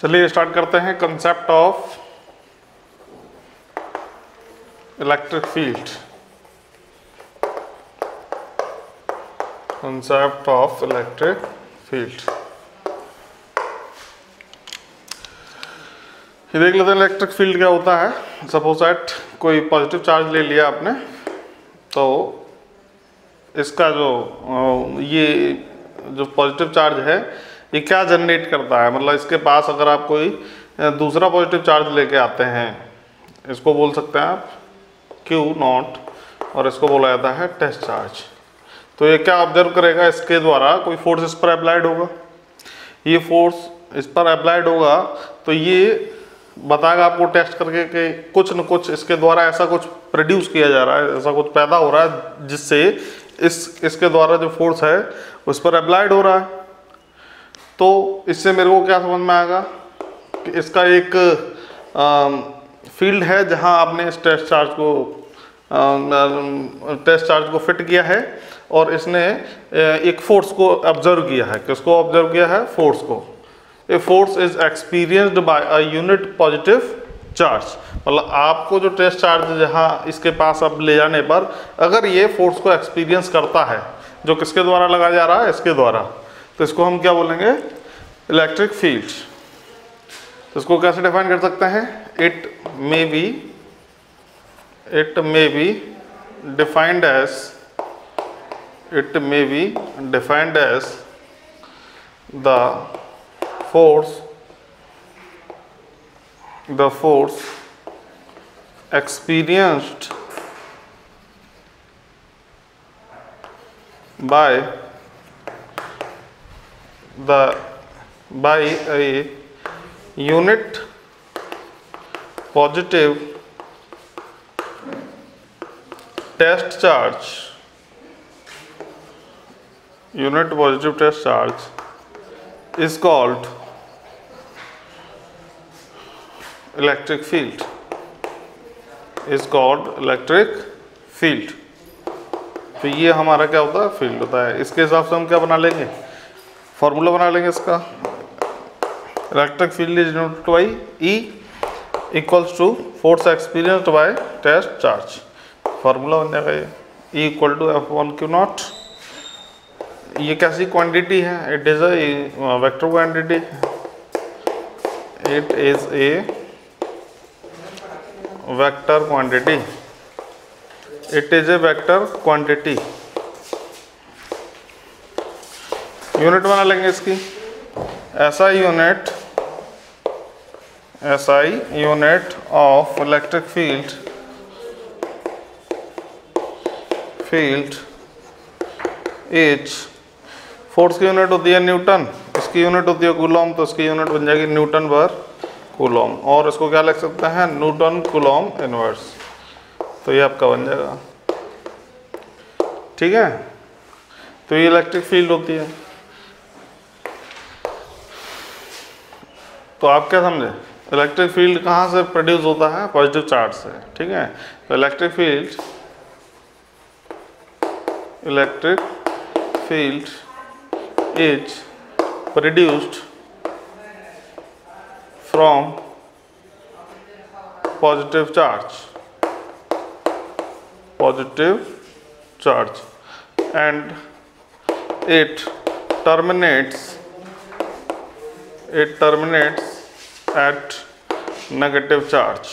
चलिए स्टार्ट करते हैं concept of electric field. Concept of electric field ये देख लेते हैं इलेक्ट्रिक फील्ड क्या होता है। सपोज दैट कोई पॉजिटिव चार्ज ले लिया आपने, तो इसका जो ये जो पॉजिटिव चार्ज है ये क्या जनरेट करता है, मतलब इसके पास अगर आप कोई दूसरा पॉजिटिव चार्ज लेके आते हैं, इसको बोल सकते हैं आप Q0 और इसको बोला जाता है टेस्ट चार्ज। तो ये क्या ऑब्जर्व करेगा, इसके द्वारा कोई फोर्स इस पर अप्लाइड होगा, ये फोर्स इस पर अप्लाइड होगा तो ये बताएगा आपको टेस्ट करके कि कुछ न कुछ इसके द्वारा ऐसा कुछ प्रोड्यूस किया जा रहा है, ऐसा कुछ पैदा हो रहा है जिससे इसके द्वारा जो फोर्स है उस पर अप्लाइड हो रहा है। तो इससे मेरे को क्या समझ में आएगा कि इसका एक फील्ड है जहां आपने इस टेस्ट चार्ज को फिट किया है और इसने एक फोर्स को ऑब्जर्व किया है। किसको ऑब्जर्व किया है? फोर्स को। A force is experienced bye a unit positive charge, मतलब आपको जो टेस्ट चार्ज जहां इसके पास अब ले जाने पर अगर ये फोर्स को एक्सपीरियंस करता है, जो किसके द्वारा लगाया जा रहा है? इसके द्वारा, तो इसको हम क्या बोलेंगे? Electric field. तो इसको कैसे डिफाइन कर सकते हैं? It may be defined as the force experienced by a unit positive test charge is called electric field. तो ये हमारा क्या होता है? फील्ड होता है। इसके हिसाब से हम क्या बना लेंगे? फॉर्मूला बना लेंगे इसका। Electric field is denoted by E equals to force experienced by test charge. Formula बन जाएगा ये E इक्वल टू F1Q0। ये कैसी क्वांटिटी है? It is a vector quantity. It is a vector quantity. Unit बना लेंगे इसकी। SI unit of electric field is, force की यूनिट होती है न्यूटन, इसकी यूनिट होती है कूलॉम, तो इसकी यूनिट बन जाएगी न्यूटन पर कूलॉम, और इसको क्या लिख सकते हैं? Newton Coulomb inverse. तो ये आपका बन जाएगा, ठीक है। तो ये इलेक्ट्रिक फील्ड होती है। तो आप क्या समझे? इलेक्ट्रिक फील्ड कहाँ से प्रोड्यूस होता है? पॉजिटिव चार्ज से, ठीक है। तो electric field is produced from positive charge and it terminates at negative charge।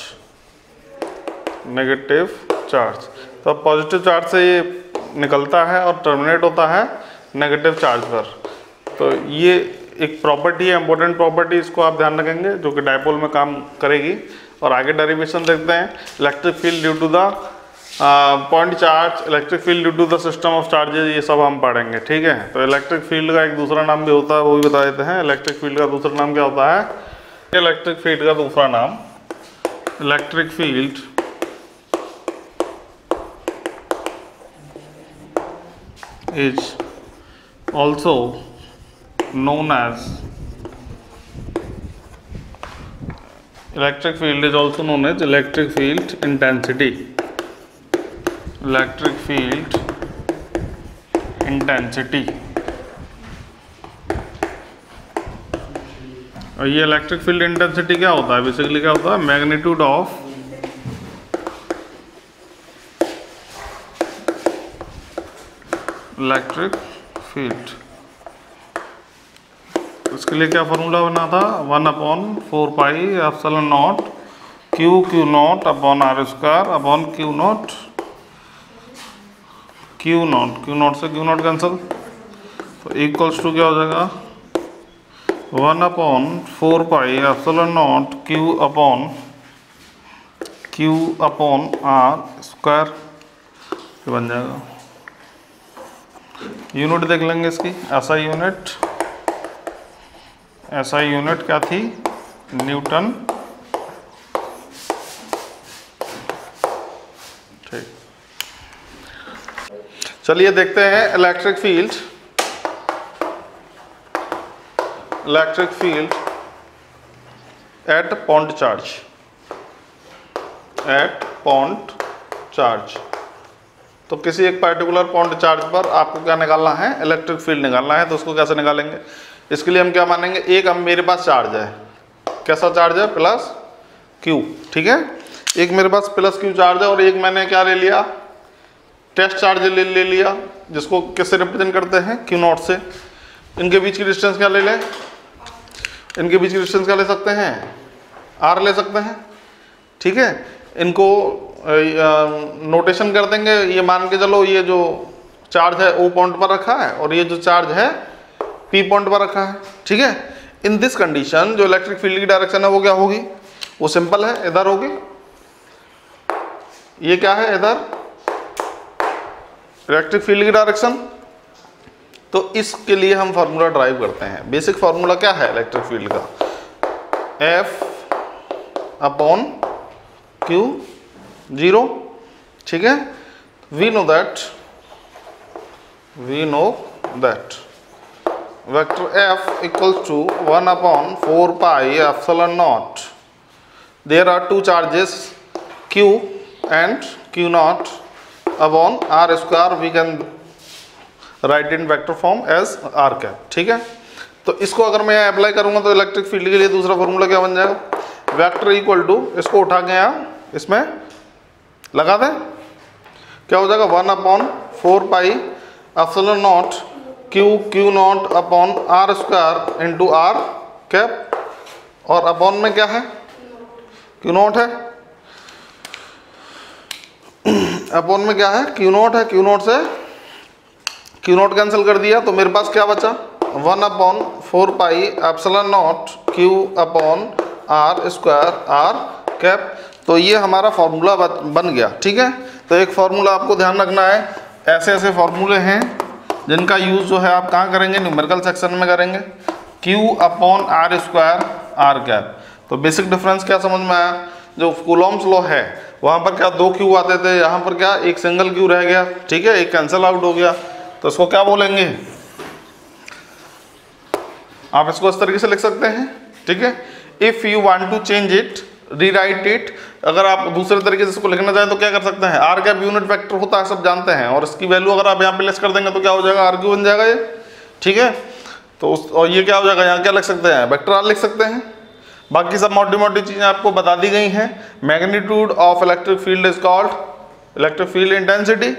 तो पॉजिटिव चार्ज से ये निकलता है और टर्मिनेट होता है नेगेटिव चार्ज पर। तो ये एक प्रॉपर्टी है, इंपॉर्टेंट प्रॉपर्टी, इसको आप ध्यान रखेंगे, जो कि डायपोल में काम करेगी। और आगे डेरिवेशन देखते हैं। Electric field due to the point charge, electric field due to the system of charges, ये सब हम पढ़ेंगे, ठीक है। तो इलेक्ट्रिक फील्ड का एक दूसरा नाम भी होता है, वो भी बता देते हैं। इलेक्ट्रिक फील्ड का दूसरा नाम क्या होता है? इलेक्ट्रिक फील्ड का दूसरा नाम, electric field is also known as electric field is also known as electric field intensity। और ये इलेक्ट्रिक फील्ड इंटेंसिटी क्या होता है, बेसिकली क्या होता है, मैग्नीट्यूड ऑफ इलेक्ट्रिक फील्ड। इसके लिए क्या फॉर्मूला बना था, 1/4πε0 Q naught upon R square upon Q naught से क्यू नॉट कैंसिल, तो इक्वल्स टू क्या हो जाएगा 1/4πε0 क्यू अपॉन आर स्क्वायर बन जाएगा। यूनिट देख लेंगे इसकी, एसआई यूनिट क्या थी, न्यूटन। ठीक, चलिए देखते हैं electric field eight point charge. तो किसी एक पर्टिकुलर पॉइंट चार्ज पर आपको क्या निकालना है, इलेक्ट्रिक फील्ड निकालना है। तो उसको कैसे निकालेंगे, इसके लिए हम क्या मानेंगे, एक अब मेरे पास चार्ज है, कैसा चार्ज है, प्लस क्यू, ठीक है। एक मेरे पास प्लस क्यू चार्ज है और एक मैंने क्या ले लिया, टेस्ट चार्ज ले लिया, जिसको किससे रिप्रेजेंट करते हैं, क्यू नॉट से। इनके बीच की डिस्टेंस क्या ले लें, इनके बीच की डिस्टेंस क्या ले सकते हैं, आर ले सकते हैं, ठीक है। इनको नोटेशन कर देंगे, ये मान के चलो ये जो चार्ज है ओ पॉइंट पर रखा है और ये जो चार्ज है पी पॉइंट पर रखा है, ठीक है। इन दिस कंडीशन जो इलेक्ट्रिक फील्ड की डायरेक्शन है वो क्या होगी, वो सिंपल है, इधर होगी। ये क्या है, इधर इलेक्ट्रिक फील्ड की डायरेक्शन। तो इसके लिए हम फार्मूला ड्राइव करते हैं। बेसिक फार्मूला क्या है इलेक्ट्रिक फील्ड का, F अपॉन क्यू 0, ठीक है। We know that vector F equals to 1/4πε0. There are two charges Q and Q naught upon R square. We can write in vector form as R cap, ठीक है। तो इसको अगर मैं apply करूंगा तो इलेक्ट्रिक फील्ड के लिए दूसरा फॉर्मूला क्या बन जाएगा, वेक्टर इक्वल टू, इसको उठा के यहाँ इसमें लगा दें, क्या हो जाएगा 1/4πε0 Q naught upon R square into R cap, और अपॉन में क्या है, क्यू नॉट है, अपॉन में क्या है, क्यू नॉट है। क्यू नॉट से क्यू नॉट कैंसिल कर दिया तो मेरे पास क्या बचा, 1/4πε0 Q upon R square R cap. तो ये हमारा फॉर्मूला बन गया, ठीक है। तो एक फॉर्मूला आपको ध्यान रखना है, ऐसे ऐसे फॉर्मूले हैं जिनका यूज़ जो है आप कहाँ करेंगे, न्यूमेरिकल सेक्शन में करेंगे, Q upon R square R cap. तो बेसिक डिफरेंस क्या समझ में आया, जो कूलॉम्स लॉ है वहाँ पर क्या 2 क्यू आते थे, यहाँ पर क्या एक सिंगल क्यू रह गया, ठीक है, एक कैंसिल आउट हो गया। तो इसको क्या बोलेंगे, आप इसको इस तरीके से लिख सकते हैं, ठीक है। If you want to change it, rewrite it, अगर आप दूसरे तरीके से इसको लिखना चाहें तो क्या कर सकते हैं, आर कैप यूनिट वेक्टर होता है, सब जानते हैं, और इसकी वैल्यू अगर आप यहाँ पे लेस कर देंगे तो क्या हो जाएगा, आर क्यू बन जाएगा ये, ठीक है। तो और ये क्या हो जाएगा, यहाँ क्या लिख सकते हैं, वेक्टर आर लिख सकते हैं। बाकी सब मोटी मोटी चीज़ें आपको बता दी गई हैं। Magnitude of electric field is called electric field intensity,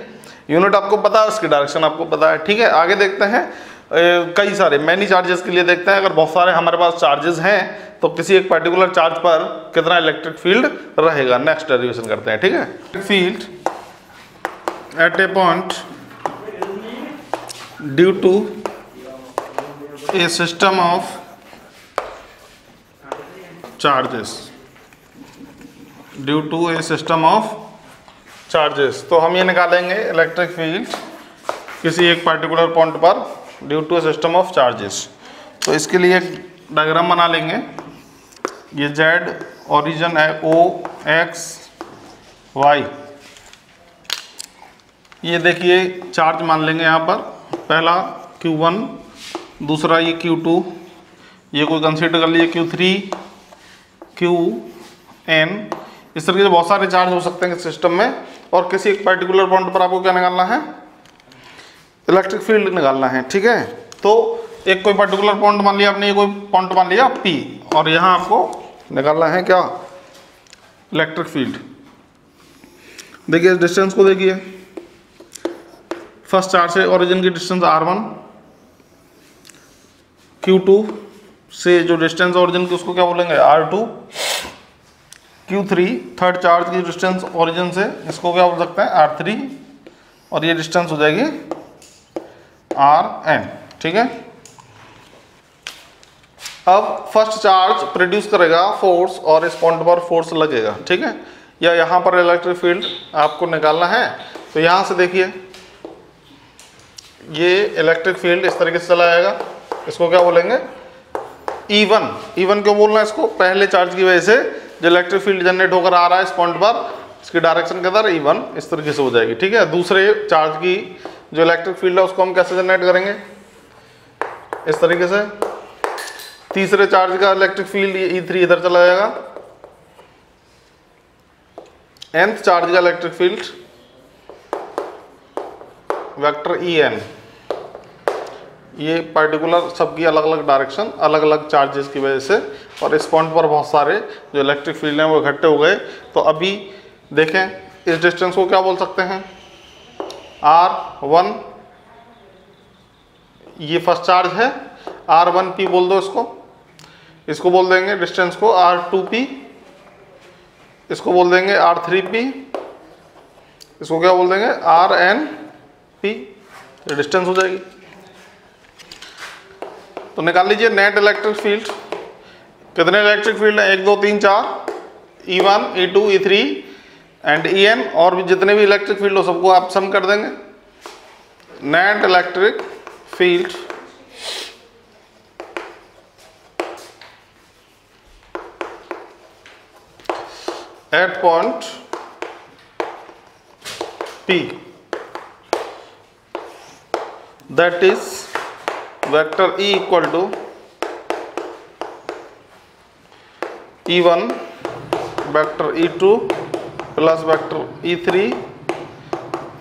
unit आपको पता है, उसकी डायरेक्शन आपको पता है, ठीक है। आगे देखते हैं कई सारे मैनी चार्जेस के लिए देखते हैं। अगर बहुत सारे हमारे पास चार्जेस हैं तो किसी एक पर्टिकुलर चार्ज पर कितना इलेक्ट्रिक फील्ड रहेगा, नेक्स्ट डेरिवेशन करते हैं, ठीक है। Field at a point due to a system of charges, due to a system of charges. तो हम ये निकालेंगे इलेक्ट्रिक फील्ड किसी एक पर्टिकुलर पॉइंट पर due to a system of charges. तो इसके लिए एक डायग्राम बना लेंगे। ये जेड ओरिजिन है, ओ एक्स वाई, ये देखिए चार्ज मान लेंगे यहाँ पर, पहला Q1, दूसरा ये Q2, ये कोई कंसीडर कर लीजिए Q3, Qn। इस तरीके से बहुत सारे चार्ज हो सकते हैं सिस्टम में, और किसी एक पर्टिकुलर पॉइंट पर आपको क्या निकालना है, इलेक्ट्रिक फील्ड निकालना है, ठीक है। तो एक कोई पर्टिकुलर पॉइंट मान लिया आपने, ये कोई पॉइंट मान लिया P, और यहाँ आपको निकालना है क्या, इलेक्ट्रिक फील्ड। देखिए इस डिस्टेंस को देखिए, फर्स्ट चार्ज से ओरिजिन की डिस्टेंस R1, Q2 से जो डिस्टेंस ओरिजिन की उसको क्या बोलेंगे R2, Q3 थर्ड चार्ज की डिस्टेंस ओरिजिन से इसको क्या बोल सकते हैं R3, और ये डिस्टेंस हो जाएगी Rn, ठीक है। अब फर्स्ट चार्ज प्रोड्यूस करेगा फोर्स और इस पॉइंट पर फोर्स लगेगा, ठीक है, या यहाँ पर इलेक्ट्रिक फील्ड आपको निकालना है। तो यहाँ से देखिए ये इलेक्ट्रिक फील्ड इस तरीके से चला जाएगा, इसको क्या बोलेंगे E1। E1 क्यों बोलना है इसको, पहले चार्ज की वजह से जो इलेक्ट्रिक फील्ड जनरेट होकर आ रहा है इस पॉइंट पर, इसकी डायरेक्शन के अंदर E1 इस तरीके से हो जाएगी, ठीक है। दूसरे चार्ज की जो इलेक्ट्रिक फील्ड है उसको हम कैसे जनरेट करेंगे, इस तरीके से। तीसरे चार्ज का इलेक्ट्रिक फील्ड E3 इधर चला जाएगा, nth चार्ज का इलेक्ट्रिक फील्ड वेक्टर En, ये पर्टिकुलर सबकी अलग अलग डायरेक्शन अलग अलग चार्जेस की वजह से, और इस पॉइंट पर बहुत सारे जो इलेक्ट्रिक फील्ड हैं वो इकट्ठे हो गए। तो अभी देखें इस डिस्टेंस को क्या बोल सकते हैं R1, ये फर्स्ट चार्ज है, R1P बोल दो इसको बोल देंगे डिस्टेंस को R2P, इसको बोल देंगे R3P, इसको क्या बोल देंगे RNP, ये डिस्टेंस हो जाएगी। तो निकाल लीजिए नेट इलेक्ट्रिक फील्ड। कितने इलेक्ट्रिक फील्ड हैं, 1 2 3 4, E1 E2 E3 and En, और भी जितने भी इलेक्ट्रिक फील्ड हो सबको आप सम कर देंगे। Net electric field eight point P, that is vector E equal to E1 vector E2 plus vector E3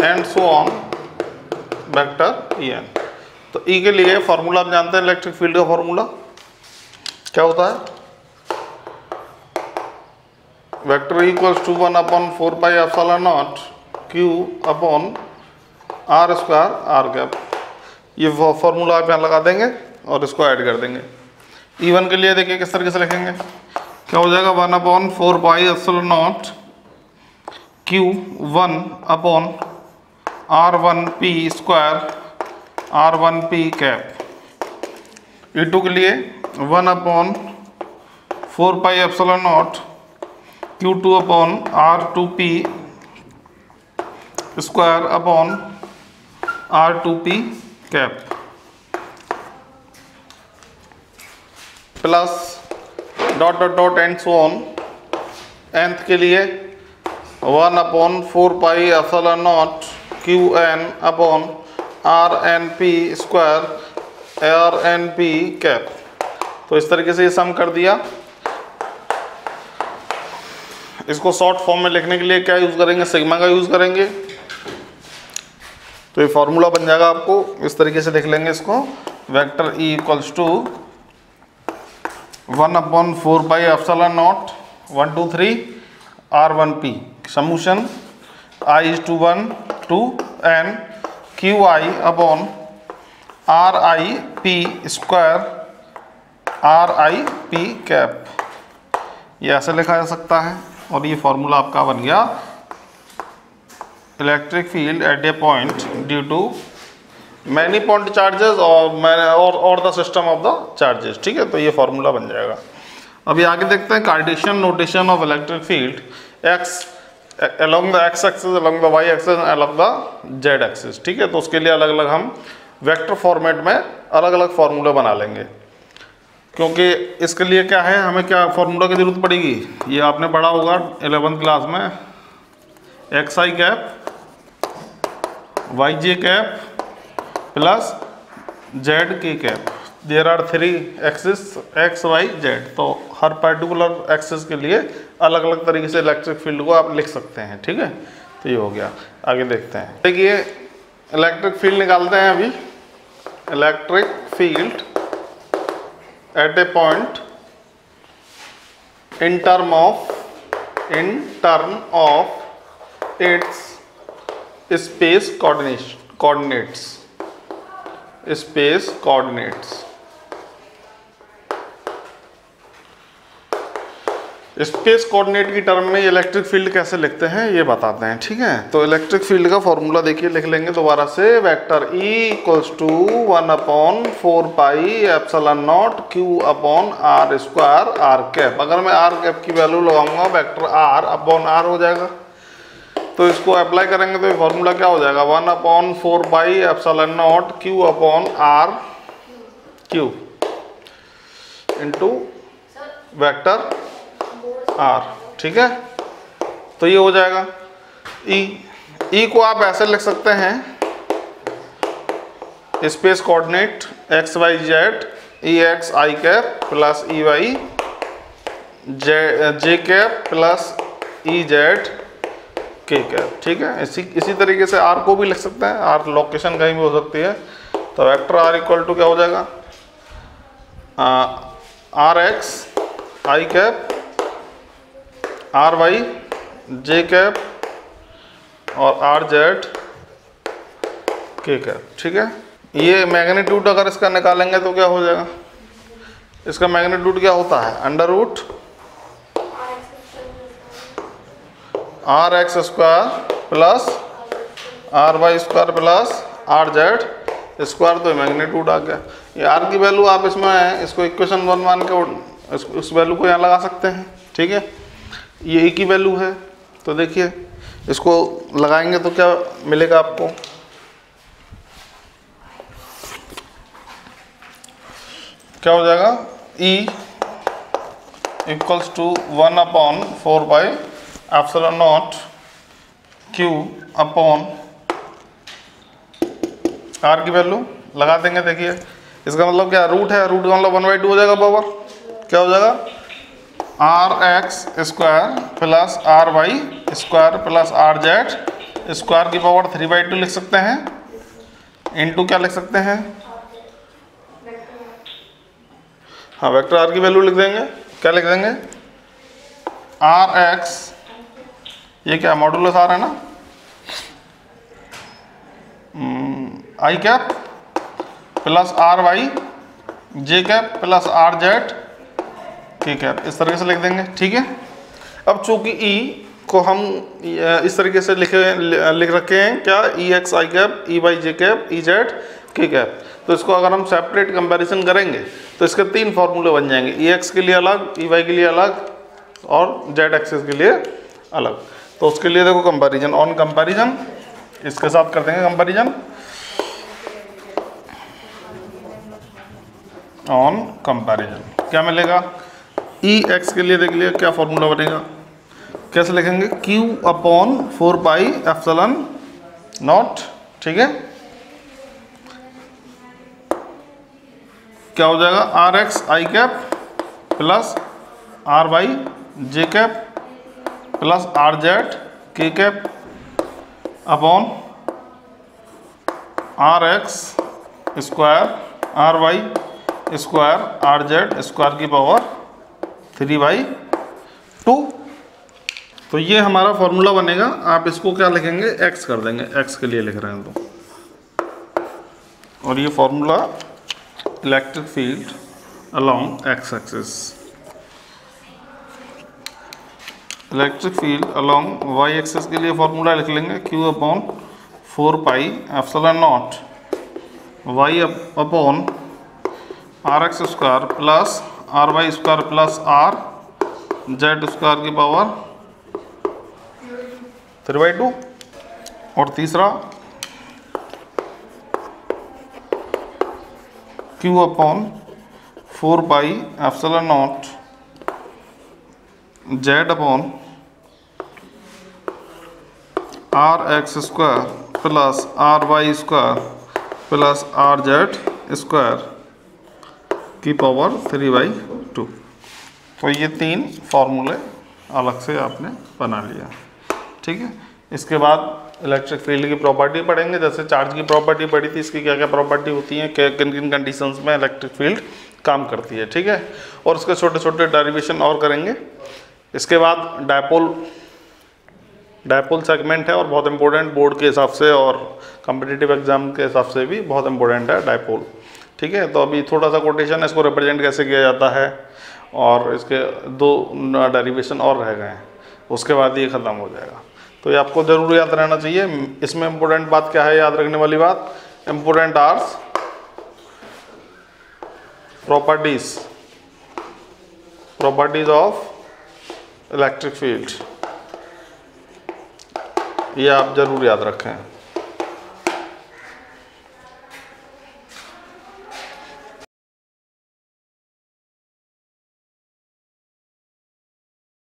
and so on vector En। तो E के लिए फॉर्मूला आप जानते हैं, इलेक्ट्रिक फील्ड का फॉर्मूला क्या होता है, vector equals to 1/4 pi epsilon naught Q upon R square R cap. ये फॉर्मूला आप यहाँ लगा देंगे और इसको ऐड कर देंगे। E1 के लिए देखिए किस तरीके से लिखेंगे, क्या हो जाएगा 1/4 pi epsilon not Q1 upon R1P square R1P cap. E2 के लिए 1/4 pi epsilon not Q2 upon R2P square upon R2P cap, plus dot dot dot and so on. nth के लिए 1/4 pi epsilon not Qn upon RNP square RNP cap. तो इस तरीके से ये सम कर दिया। इसको शॉर्ट फॉर्म में लिखने के लिए क्या यूज़ करेंगे, सिग्मा का यूज़ करेंगे। तो ये फॉर्मूला बन जाएगा, आपको इस तरीके से लिख लेंगे इसको, vector E equals to 1/4 pi epsilon naught 1 2 3 R1P summation I is to 1 to n QI upon RIP square RIP cap. ये ऐसे लिखा जा सकता है, और ये फॉर्मूला आपका बन गया electric field at a point due to many point charges और the system of the charges, ठीक है। तो ये फॉर्मूला बन जाएगा। अभी आगे देखते हैं Cartesian notation of electric field x along the x axis, along the y axis, along the z axis, ठीक है। तो उसके लिए अलग अलग हम वेक्टर फॉर्मेट में अलग अलग फार्मूले बना लेंगे, क्योंकि इसके लिए क्या है, हमें क्या फार्मूला की जरूरत पड़ेगी, ये आपने पढ़ा होगा 11th क्लास में, X I cap Y J cap plus Z K cap. There are 3 axis X Y Z. तो हर पर्टिकुलर एक्सिस के लिए अलग अलग तरीके से इलेक्ट्रिक फील्ड को आप लिख सकते हैं, ठीक है। तो ये हो गया। आगे देखते हैं, देखिए इलेक्ट्रिक फील्ड निकालते हैं अभी। Electric field at a point in term of its space coordinates space coordinate की टर्म में इलेक्ट्रिक फील्ड कैसे लिखते हैं ये बताते हैं, ठीक है। तो इलेक्ट्रिक फील्ड का फॉर्मूला देखिए, लिख लेंगे दोबारा से, vector E equals to 1/4πε0 Q/r² r cap. अगर मैं r कैप की वैल्यू लगाऊंगा वेक्टर r/r हो जाएगा। तो इसको अप्लाई करेंगे तो ये फॉर्मूला क्या हो जाएगा, 1/4πε0 Q/r³ इंटू वेक्टर r, ठीक है। तो ये हो जाएगा E को आप ऐसे लिख सकते हैं, space coordinate x y z Ex I cap plus Ey j cap plus Ez k cap, ठीक है। इसी तरीके से r को भी लिख सकते हैं, r लोकेशन कहीं भी हो सकती है। तो वेक्टर r इक्वल टू क्या हो जाएगा, Rx I cap Ry j cap और Rz k कैप, ठीक है। ये मैग्नीट्यूड अगर इसका निकालेंगे तो क्या हो जाएगा, इसका मैग्नीट्यूड क्या होता है, under root Rx² plus Ry² plus Rz²। तो मैग्नीट्यूड आ गया। ये r की वैल्यू आप इसमें इसको इक्वेशन 1 मान के उस वैल्यू को यहाँ लगा सकते हैं, ठीक है। ये e की वैल्यू है, तो देखिए इसको लगाएंगे तो क्या मिलेगा आपको, क्या हो जाएगा, E इक्वल्स टू 1/4πε0 Q/r की वैल्यू लगा देंगे। देखिए इसका मतलब क्या, रूट है, रूट का मतलब 1/2 हो जाएगा पावर, क्या हो जाएगा, Rx² plus Ry² plus Rz² की पावर 3/2 लिख सकते हैं, इनटू क्या लिख सकते हैं, हाँ वेक्टर r की वैल्यू लिख देंगे, क्या लिख देंगे, Rx ये क्या मॉडुलस r है ना, I cap plus Ry j cap plus Rz k cap, इस तरीके से लिख देंगे, ठीक है। अब चूंकि E को हम इस तरीके से लिख रखे हैं, क्या, Ex I cap Ey j cap Ez k cap. तो इसको अगर हम सेपरेट कंपैरिजन करेंगे तो इसके 3 फॉर्मूले बन जाएंगे, Ex के लिए अलग, Ey के लिए अलग और Z एक्सिस के लिए अलग। तो उसके लिए देखो कंपैरिजन, ऑन कंपैरिजन इसके साथ कर देंगे कंपैरिजन, ऑन कंपैरिजन क्या मिलेगा, Ex के लिए देख लिया क्या फॉर्मूला बनेगा, कैसे लिखेंगे, Q/4πε0, ठीक है। क्या हो जाएगा, Rx I cap plus Ry j cap plus Rz k cap upon Rx² Ry² Rz² की पावर 3/2। तो ये हमारा फॉर्मूला बनेगा। आप इसको क्या लिखेंगे, x कर देंगे, x के लिए लिख रहे हैं तो, और ये formula electric field along x axis, electric field along y axis के लिए फॉर्मूला लिख लेंगे, Q/4πε0 y upon Rx² plus Ry² plus Rz² की पावर 3/2। और तीसरा Q/4πε0 z upon Rx² plus Ry² plus Rz² की पावर 3/2। तो ये 3 फार्मूले अलग से आपने बना लिया, ठीक है। इसके बाद इलेक्ट्रिक फील्ड की प्रॉपर्टी पढ़ेंगे, जैसे चार्ज की प्रॉपर्टी पढ़ी थी, इसकी क्या क्या प्रॉपर्टी होती हैं, किन किन कंडीशंस में इलेक्ट्रिक फील्ड काम करती है, ठीक है। और उसके छोटे छोटे डेरिवेशन और करेंगे। इसके बाद डायपोल सेगमेंट है और बहुत इंपॉर्टेंट बोर्ड के हिसाब से और कॉम्पिटिटिव एग्जाम के हिसाब से भी बहुत इंपॉर्टेंट है डायपोल, ठीक है। तो अभी थोड़ा सा कोटेशन है, इसको रिप्रेजेंट कैसे किया जाता है और इसके 2 डेरिवेशन और रह गए हैं, उसके बाद ये ख़त्म हो जाएगा। तो ये आपको ज़रूर याद रहना चाहिए। इसमें इम्पोर्टेंट बात क्या है, याद रखने वाली बात, important are properties of electric field, ये आप जरूर याद रखें।